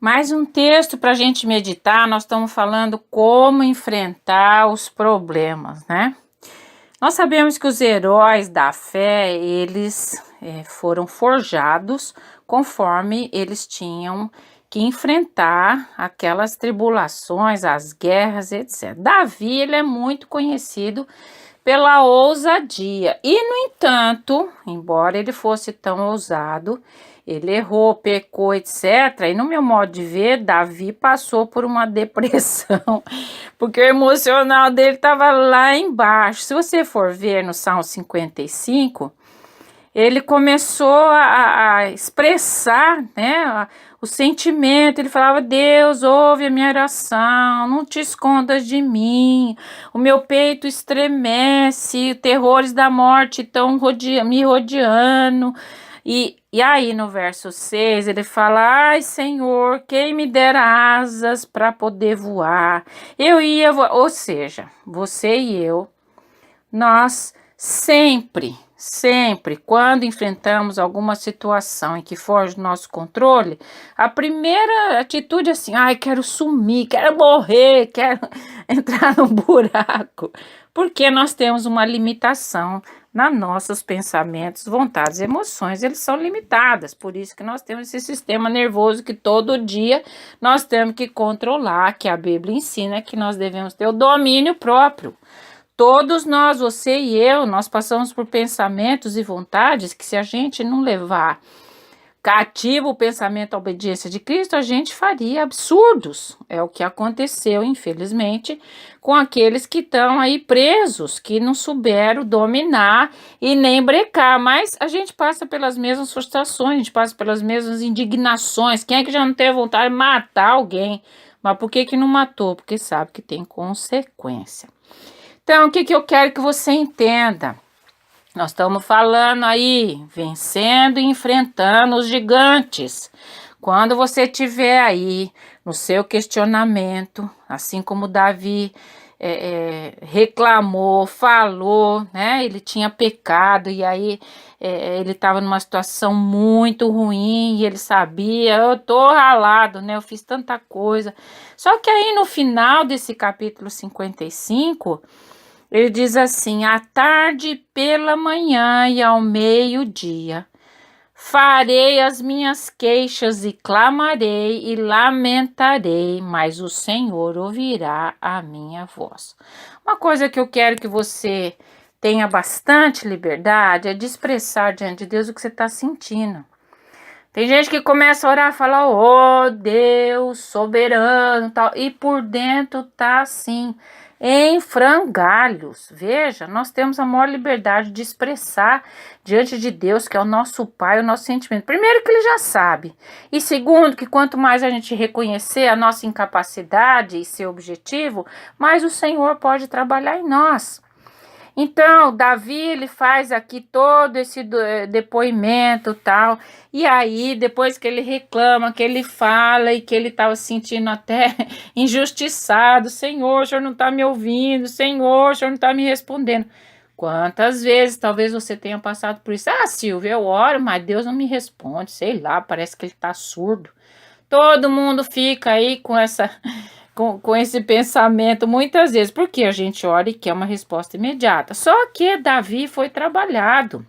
Mais um texto para a gente meditar. Nós estamos falando como enfrentar os problemas, né? Nós sabemos que os heróis da fé, eles foram forjados conforme eles tinham que enfrentar aquelas tribulações, as guerras, etc. Davi, ele é muito conhecido pela ousadia e, no entanto, embora ele fosse tão ousado, ele errou, pecou, etc. E no meu modo de ver, Davi passou por uma depressão, porque o emocional dele estava lá embaixo. Se você for ver no Salmo 55, ele começou a expressar, né, o sentimento. Ele falava: Deus, ouve a minha oração, não te escondas de mim, o meu peito estremece, terrores da morte estão me rodeando. E aí no verso 6 ele fala: ai Senhor, quem me dera asas para poder voar, eu ia voar. Ou seja, você e eu, nós sempre, quando enfrentamos alguma situação em que foge do nosso controle, a primeira atitude é assim: ai, quero sumir, quero morrer, quero entrar no buraco, porque nós temos uma limitação nos nossos pensamentos, vontades e emoções. Eles são limitadas, por isso que nós temos esse sistema nervoso que todo dia nós temos que controlar, que a Bíblia ensina que nós devemos ter o domínio próprio. Todos nós, você e eu, nós passamos por pensamentos e vontades que, se a gente não levar cativo o pensamento à obediência de Cristo, a gente faria absurdos. É o que aconteceu, infelizmente, com aqueles que estão aí presos, que não souberam dominar e nem brecar. Mas a gente passa pelas mesmas frustrações, a gente passa pelas mesmas indignações. Quem é que já não teve vontade de matar alguém? Mas por que não matou? Porque sabe que tem consequência. Então, o que eu quero que você entenda? Nós estamos falando aí, vencendo e enfrentando os gigantes. Quando você estiver aí no seu questionamento, assim como Davi reclamou, falou, né? Ele tinha pecado e aí ele estava numa situação muito ruim e ele sabia: eu tô ralado, né? Eu fiz tanta coisa. Só que aí no final desse capítulo 55, ele diz assim: à tarde, pela manhã e ao meio-dia, farei as minhas queixas e clamarei e lamentarei, mas o Senhor ouvirá a minha voz. Uma coisa que eu quero que você tenha bastante liberdade é de expressar diante de Deus o que você está sentindo. Tem gente que começa a orar e fala: oh Deus soberano, tal, e por dentro tá assim, em frangalhos. Veja, nós temos a maior liberdade de expressar diante de Deus, que é o nosso Pai, o nosso sentimento. Primeiro, que Ele já sabe, e segundo, que quanto mais a gente reconhecer a nossa incapacidade e seu objetivo, mais o Senhor pode trabalhar em nós. Então, Davi, ele faz aqui todo esse depoimento tal, e aí, depois que ele reclama, que ele fala e que ele estava se sentindo até injustiçado: Senhor, o Senhor não está me ouvindo, Senhor, o Senhor não está me respondendo. Quantas vezes talvez você tenha passado por isso? Ah, Silvia, eu oro, mas Deus não me responde, sei lá, parece que ele está surdo. Todo mundo fica aí com esse pensamento muitas vezes, porque a gente ora e quer uma resposta imediata. Só que Davi foi trabalhado,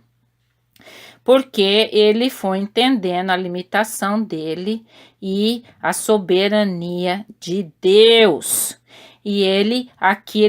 porque ele foi entendendo a limitação dele e a soberania de Deus. E ele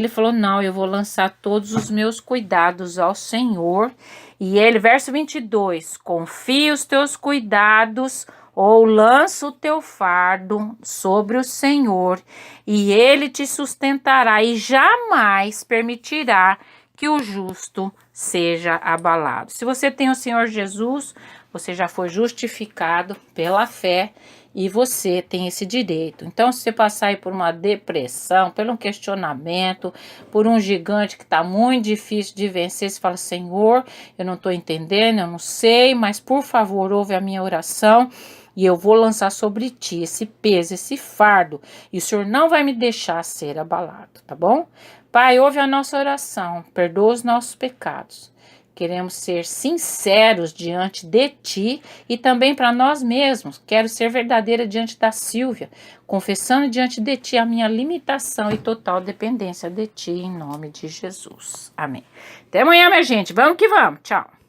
falou: não, eu vou lançar todos os meus cuidados ao Senhor. E ele, verso 22, confia os teus cuidados ou lança o teu fardo sobre o Senhor, e ele te sustentará e jamais permitirá que o justo seja abalado. Se você tem o Senhor Jesus, você já foi justificado pela fé e você tem esse direito. Então, se você passar aí por uma depressão, por um questionamento, por um gigante que está muito difícil de vencer, você fala: Senhor, eu não estou entendendo, eu não sei, mas por favor, ouve a minha oração e eu vou lançar sobre ti esse peso, esse fardo, e o Senhor não vai me deixar ser abalado, tá bom? Pai, ouve a nossa oração, perdoa os nossos pecados. Queremos ser sinceros diante de Ti e também para nós mesmos. Quero ser verdadeira diante da Silvia, confessando diante de Ti a minha limitação e total dependência de Ti, em nome de Jesus. Amém. Até amanhã, minha gente. Vamos que vamos. Tchau.